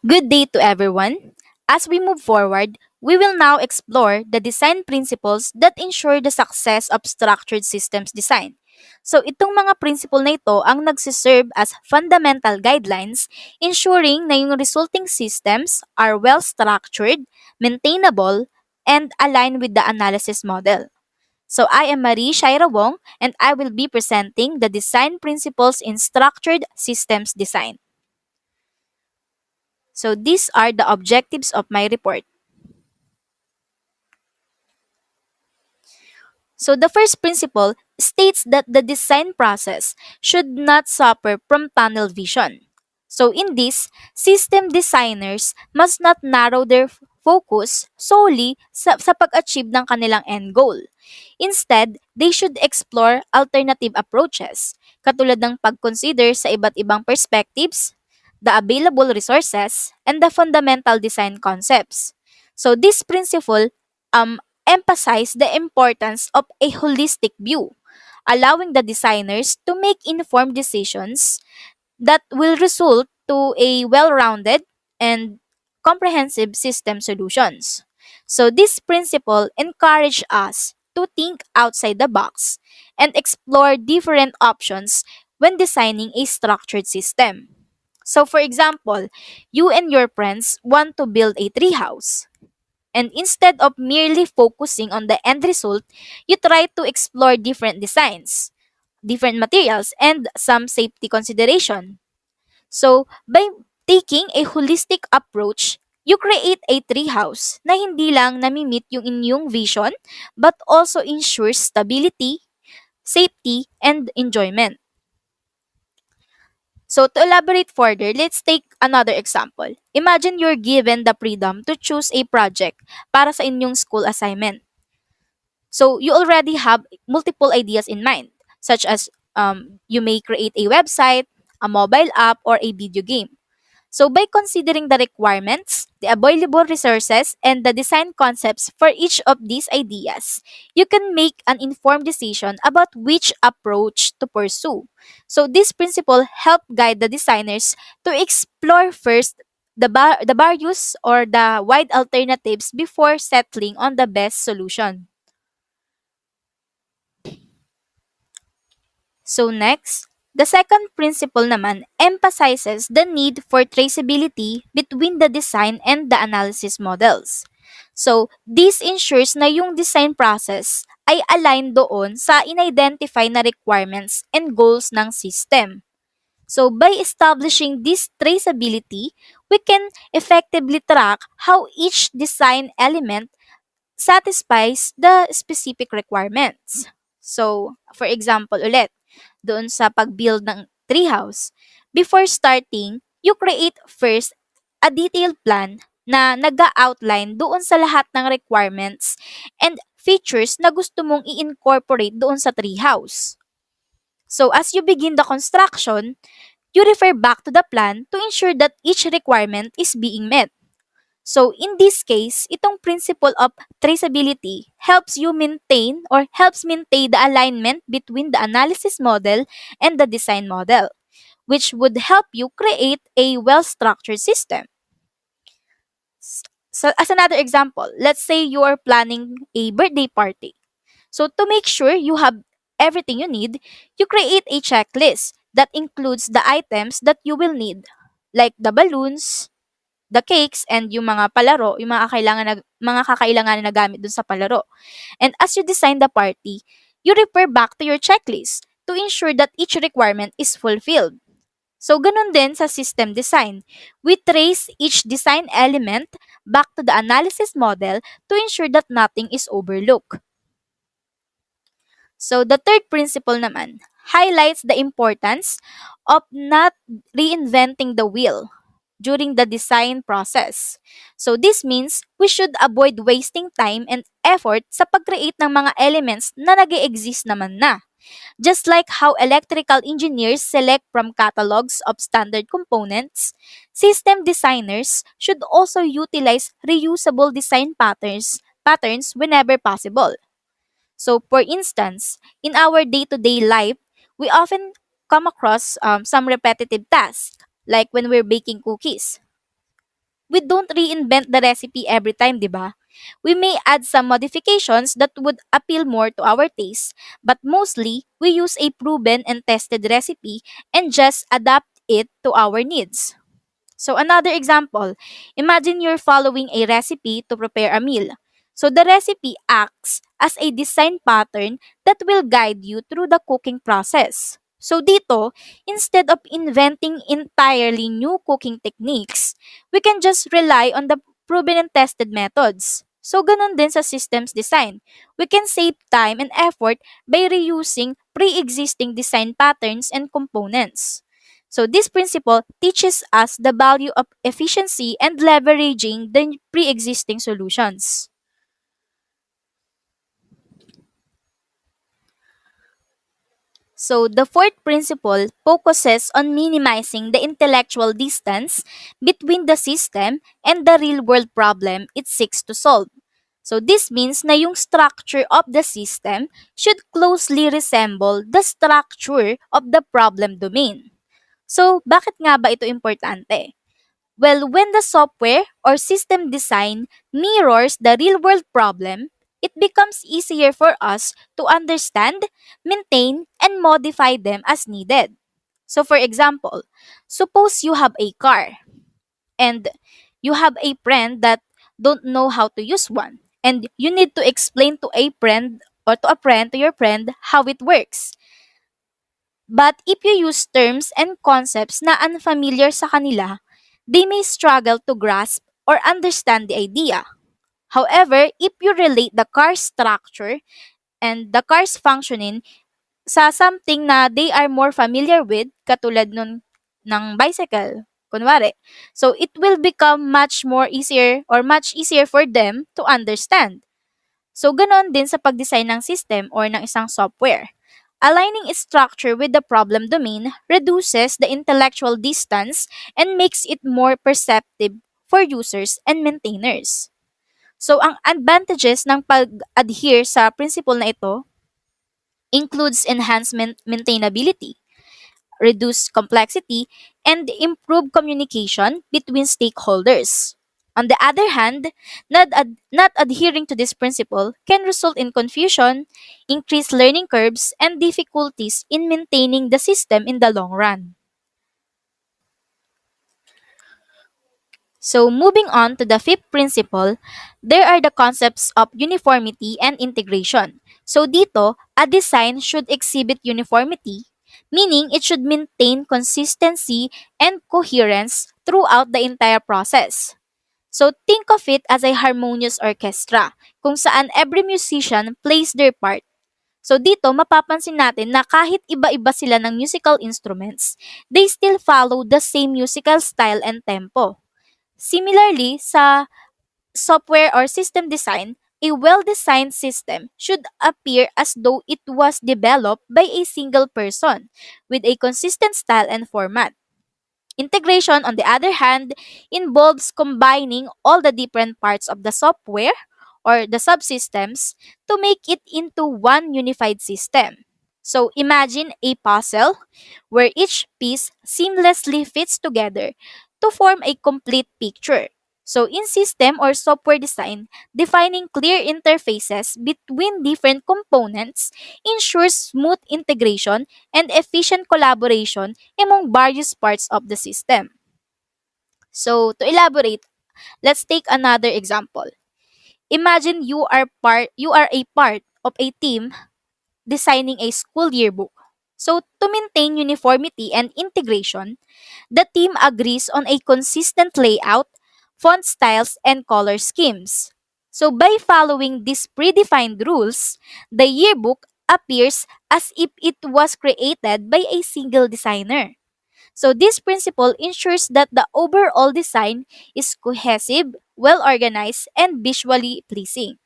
Good day to everyone. As we move forward, we will now explore the design principles that ensure the success of structured systems design. So itong mga principle na ito ang nagsiserve as fundamental guidelines ensuring na yung resulting systems are well structured, maintainable, and aligned with the analysis model. So I am Marie Shaira Wong and I will be presenting the design principles in structured systems design. So these are the objectives of my report. So the first principle states that the design process should not suffer from tunnel vision. So in this, system designers must not narrow their focus solely sa pag-achieve ng kanilang end goal. Instead, they should explore alternative approaches, katulad ng pag-consider sa iba't ibang perspectives, the available resources, and the fundamental design concepts. So this principle emphasize the importance of a holistic view, allowing the designers to make informed decisions that will result to a well-rounded and comprehensive system solutions. So this principle encourage us to think outside the box and explore different options when designing a structured system. So for example, you and your friends want to build a treehouse. And instead of merely focusing on the end result, you try to explore different designs, different materials, and some safety consideration. So, by taking a holistic approach, you create a treehouse na hindi lang nami-meet yung inyong vision, but also ensures stability, safety, and enjoyment. So, to elaborate further, let's take another example. Imagine you're given the freedom to choose a project para sa inyong school assignment. So you already have multiple ideas in mind, such as you may create a website, a mobile app, or a video game. So by considering the requirements, the available resources, and the design concepts for each of these ideas, you can make an informed decision about which approach to pursue. So this principle help guide the designers to explore first the various or the wide alternatives before settling on the best solution. So next, the second principle naman emphasizes the need for traceability between the design and the analysis models. So, this ensures na yung design process ay aligned doon sa in-identify na requirements and goals ng system. So, by establishing this traceability, we can effectively track how each design element satisfies the specific requirements. So, for example ulit, doon sa pag-build ng treehouse, before starting, you create first a detailed plan na nag-outline doon sa lahat ng requirements and features na gusto mong i-incorporate doon sa treehouse. So, as you begin the construction, you refer back to the plan to ensure that each requirement is being met. So, in this case, itong principle of traceability helps you maintain or helps maintain the alignment between the analysis model and the design model, which would help you create a well-structured system. So, as another example, let's say you are planning a birthday party. So, to make sure you have everything you need, you create a checklist that includes the items that you will need, like the balloons, the cakes, and yung mga palaro, yung mga kakailanganin na gamit dun sa palaro. And as you design the party, you refer back to your checklist to ensure that each requirement is fulfilled. So, ganun din sa system design. We trace each design element back to the analysis model to ensure that nothing is overlooked. So, the third principle naman highlights the importance of not reinventing the wheel during the design process. So this means we should avoid wasting time and effort sa pag-create ng mga elements na nag-exist naman na. Just like how electrical engineers select from catalogs of standard components, system designers should also utilize reusable design patterns whenever possible. So for instance, in our day-to-day life, we often come across some repetitive tasks, like when we're baking cookies. we don't reinvent the recipe every time, di ba? We may add some modifications that would appeal more to our taste, but mostly we use a proven and tested recipe and just adapt it to our needs. So another example, imagine you're following a recipe to prepare a meal. So the recipe acts as a design pattern that will guide you through the cooking process. So dito, instead of inventing entirely new cooking techniques, we can just rely on the proven and tested methods. So ganun din sa systems design. We can save time and effort by reusing pre-existing design patterns and components. So this principle teaches us the value of efficiency and leveraging the pre-existing solutions. So the fourth principle focuses on minimizing the intellectual distance between the system and the real-world problem it seeks to solve. So this means na yung structure of the system should closely resemble the structure of the problem domain. So bakit nga ba ito importante? Well, when the software or system design mirrors the real world problem, it becomes easier for us to understand, maintain, and modify them as needed. So, for example, suppose you have a car and you have a friend that don't know how to use one, and you need to explain to a friend or to your friend how it works. But if you use terms and concepts na unfamiliar sa kanila, they may struggle to grasp or understand the idea. However, if you relate the car's structure and the car's functioning sa something na they are more familiar with, katulad nun ng bicycle, kunwari, so it will become much more easier or much easier for them to understand. So, ganoon din sa pag-design ng system or ng isang software. Aligning its structure with the problem domain reduces the intellectual distance and makes it more perceptive for users and maintainers. So, ang advantages ng pag-adhere sa principle na ito includes enhancement maintainability, reduce complexity, and improve communication between stakeholders. On the other hand, not adhering to this principle can result in confusion, increased learning curves, and difficulties in maintaining the system in the long run. So, moving on to the fifth principle, there are the concepts of uniformity and integration. So, dito, a design should exhibit uniformity, meaning it should maintain consistency and coherence throughout the entire process. So, think of it as a harmonious orchestra, kung saan every musician plays their part. So, dito, mapapansin natin na kahit iba-iba sila ng musical instruments, they still follow the same musical style and tempo. Similarly, sa software or system design, a well-designed system should appear as though it was developed by a single person with a consistent style and format. Integration, on the other hand, involves combining all the different parts of the software or the subsystems to make it into one unified system. So imagine a puzzle where each piece seamlessly fits together to form a complete picture. So in system or software design, defining clear interfaces between different components ensures smooth integration and efficient collaboration among various parts of the system. So to elaborate, let's take another example. Imagine you are a part of a team designing a school yearbook. So to maintain uniformity and integration, the team agrees on a consistent layout, font styles, and color schemes. So by following these predefined rules, the yearbook appears as if it was created by a single designer. So this principle ensures that the overall design is cohesive, well organized, and visually pleasing.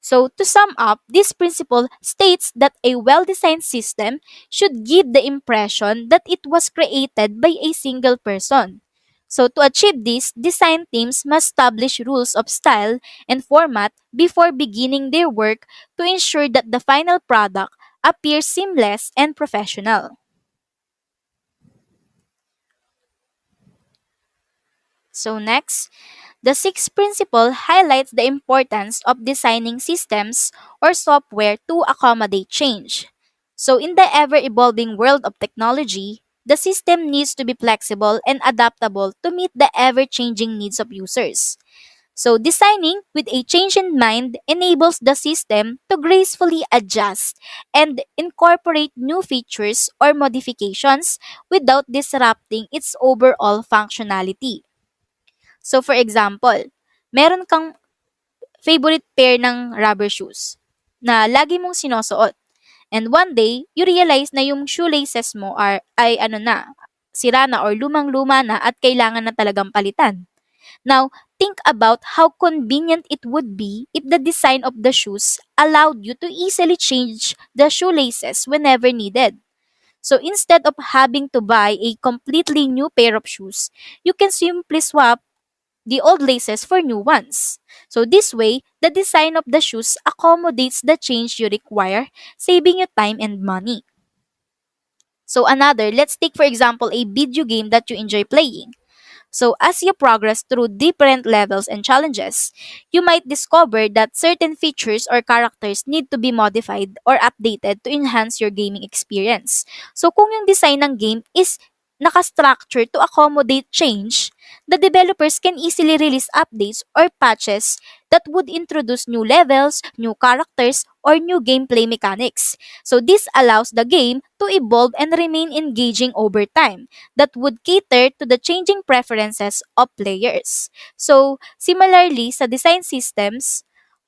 So, to sum up, this principle states that a well designed system should give the impression that it was created by a single person. So, to achieve this, design teams must establish rules of style and format before beginning their work to ensure that the final product appears seamless and professional. So next, the sixth principle highlights the importance of designing systems or software to accommodate change. So, in the ever evolving world of technology, the system needs to be flexible and adaptable to meet the ever changing needs of users. So, designing with a change in mind enables the system to gracefully adjust and incorporate new features or modifications without disrupting its overall functionality. So for example, meron kang favorite pair ng rubber shoes na lagi mong sinusuot. And one day, you realize na yung shoelaces mo ay ano na, sira na or lumang-luma na at kailangan na talagang palitan. Now, think about how convenient it would be if the design of the shoes allowed you to easily change the shoelaces whenever needed. So instead of having to buy a completely new pair of shoes, you can simply swap the old laces for new ones. So this way, the design of the shoes accommodates the change you require, saving you time and money. So another, let's take for example a video game that you enjoy playing. So, as you progress through different levels and challenges, you might discover that certain features or characters need to be modified or updated to enhance your gaming experience. So, kung yung design ng game is nakastructure to accommodate change, the developers can easily release updates or patches that would introduce new levels, new characters, or new gameplay mechanics. So, this allows the game to evolve and remain engaging over time that would cater to the changing preferences of players. So, similarly, sa design systems,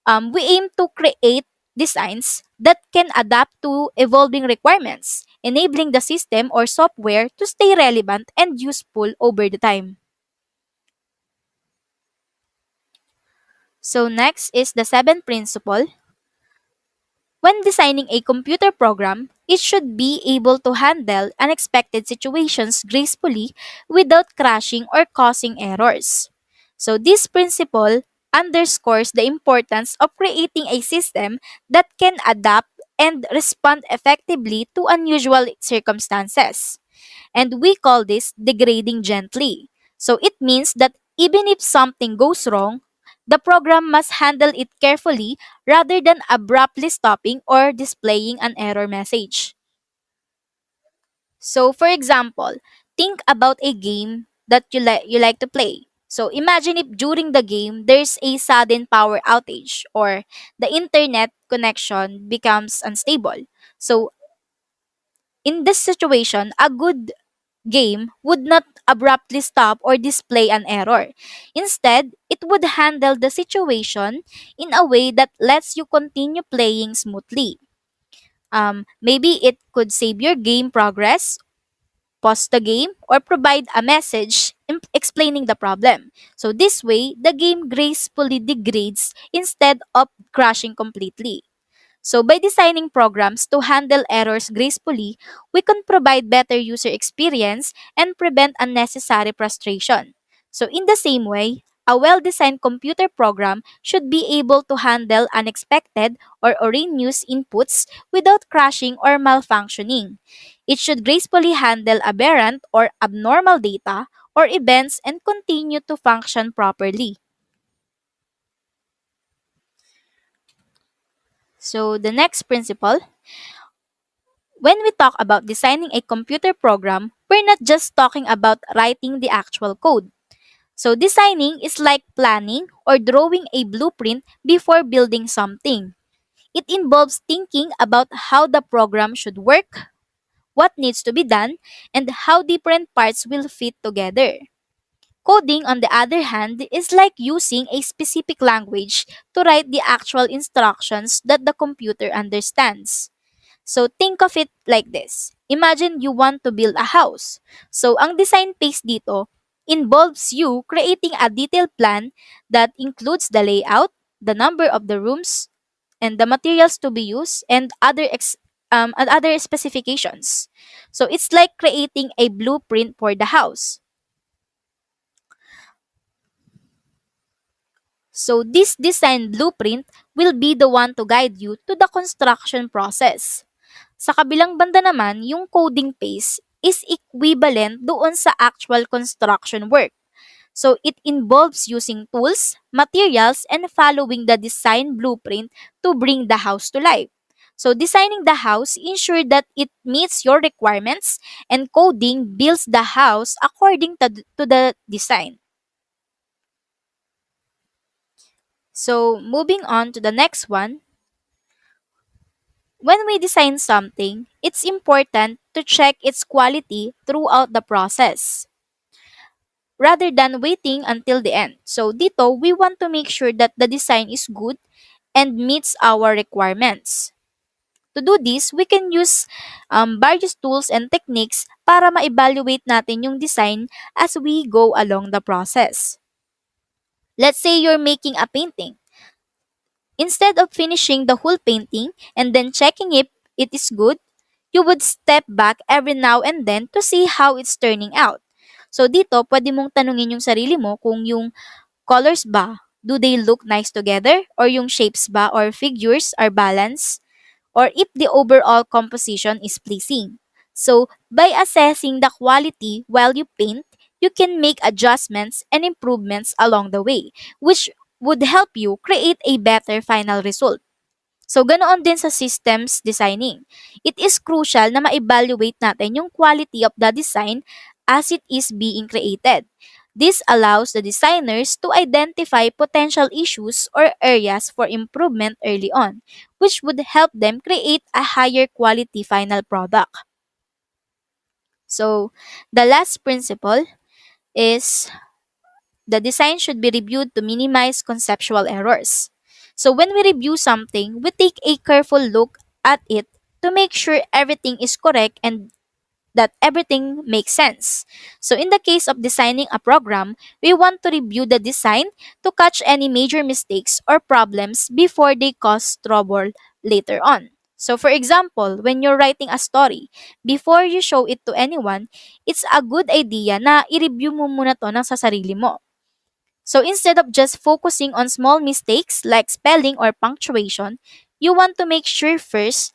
we aim to create designs that can adapt to evolving requirements, enabling the system or software to stay relevant and useful over the time. So, next is the seventh principle. When designing a computer program, it should be able to handle unexpected situations gracefully without crashing or causing errors. So, this principle underscores the importance of creating a system that can adapt and respond effectively to unusual circumstances. And we call this degrading gently. So, it means that even if something goes wrong, the program must handle it carefully rather than abruptly stopping or displaying an error message. So, for example, think about a game that you like to play. So, imagine if during the game there's a sudden power outage or the internet connection becomes unstable. So, in this situation, a good game would not abruptly stop or display an error. Instead, it would handle the situation in a way that lets you continue playing smoothly. Maybe it could save your game progress, pause the game, or provide a message explaining the problem. So this way, the game gracefully degrades instead of crashing completely. So by designing programs to handle errors gracefully, we can provide better user experience and prevent unnecessary frustration. So in the same way, a well-designed computer program should be able to handle unexpected or erroneous inputs without crashing or malfunctioning. It should gracefully handle aberrant or abnormal data or events and continue to function properly. So the next principle, when we talk about designing a computer program, we're not just talking about writing the actual code. So, designing is like planning or drawing a blueprint before building something. It involves thinking about how the program should work, what needs to be done, and how different parts will fit together. Coding, on the other hand, is like using a specific language to write the actual instructions that the computer understands. So think of it like this. Imagine you want to build a house. So ang design phase dito involves you creating a detailed plan that includes the layout, the number of the rooms, and the materials to be used and and other specifications. So it's like creating a blueprint for the house. So this design blueprint will be the one to guide you to the construction process. Sa kabilang banda naman, yung coding phase is equivalent doon sa actual construction work. So it involves using tools, materials, and following the design blueprint to bring the house to life. So designing the house ensure that it meets your requirements, and coding builds the house according to the design. So moving on to the next one, when we design something, it's important to check its quality throughout the process rather than waiting until the end. So dito, we want to make sure that the design is good and meets our requirements. To do this, we can use various tools and techniques para ma-evaluate natin yung design as we go along the process. Let's say you're making a painting. Instead of finishing the whole painting and then checking if it is good, you would step back every now and then to see how it's turning out. So dito, pwede mong tanungin yung sarili mo kung yung colors ba, do they look nice together? Or yung shapes ba or figures are balanced? Or if the overall composition is pleasing. So, by assessing the quality while you paint, you can make adjustments and improvements along the way, which would help you create a better final result. So, ganoon din sa systems designing. It is crucial na ma-evaluate natin yung quality of the design as it is being created. This allows the designers to identify potential issues or areas for improvement early on, which would help them create a higher quality final product. So, the last principle is the design should be reviewed to minimize conceptual errors. So when we review something, we take a careful look at it to make sure everything is correct and that everything makes sense. So in the case of designing a program, we want to review the design to catch any major mistakes or problems before they cause trouble later on. So for example, when you're writing a story, before you show it to anyone, it's a good idea na i-review mo muna to ng sa sarili mo. So instead of just focusing on small mistakes like spelling or punctuation, you want to make sure first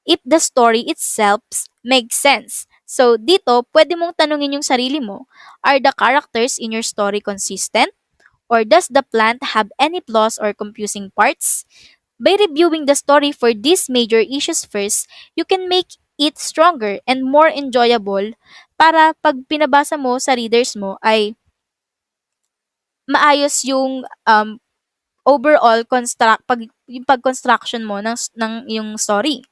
if the story itself makes sense. So dito, pwede mong tanungin yung sarili mo, are the characters in your story consistent? Or does the plot have any flaws or confusing parts? By reviewing the story for these major issues first, you can make it stronger and more enjoyable para pag pinabasa mo sa readers mo ay maayos yung overall yung pag-construction mo ng yung story.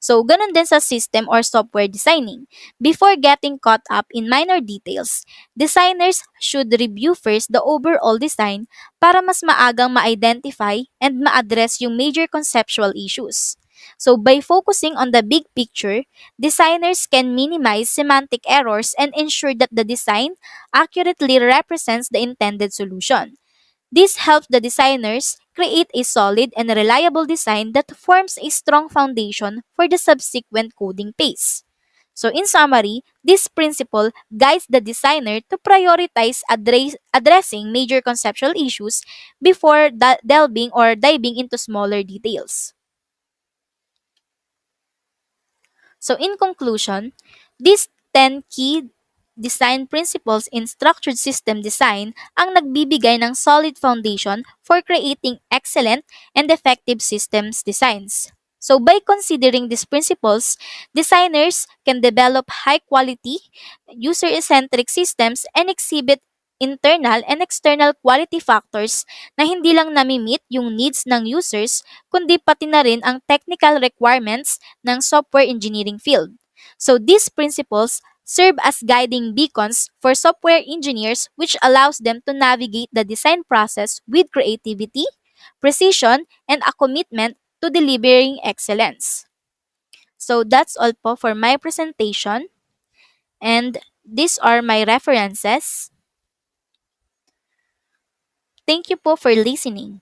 So, ganun din sa system or software designing. Before getting caught up in minor details, designers should review first the overall design para mas maagang ma-identify and ma-address yung major conceptual issues. So, by focusing on the big picture, designers can minimize semantic errors and ensure that the design accurately represents the intended solution. This helps the designers create a solid and reliable design that forms a strong foundation for the subsequent coding phase. So in summary, this principle guides the designer to prioritize addressing major conceptual issues before delving or diving into smaller details. So in conclusion, these 10 key design principles in structured system design ang nagbibigay ng solid foundation for creating excellent and effective systems designs. So by considering these principles, designers can develop high-quality, user-centric systems and exhibit internal and external quality factors na hindi lang nami-meet yung needs ng users kundi pati na rin ang technical requirements ng software engineering field. So these principles serve as guiding beacons for software engineers which allows them to navigate the design process with creativity, precision, and a commitment to delivering excellence. So that's all po for my presentation and these are my references. Thank you po for listening.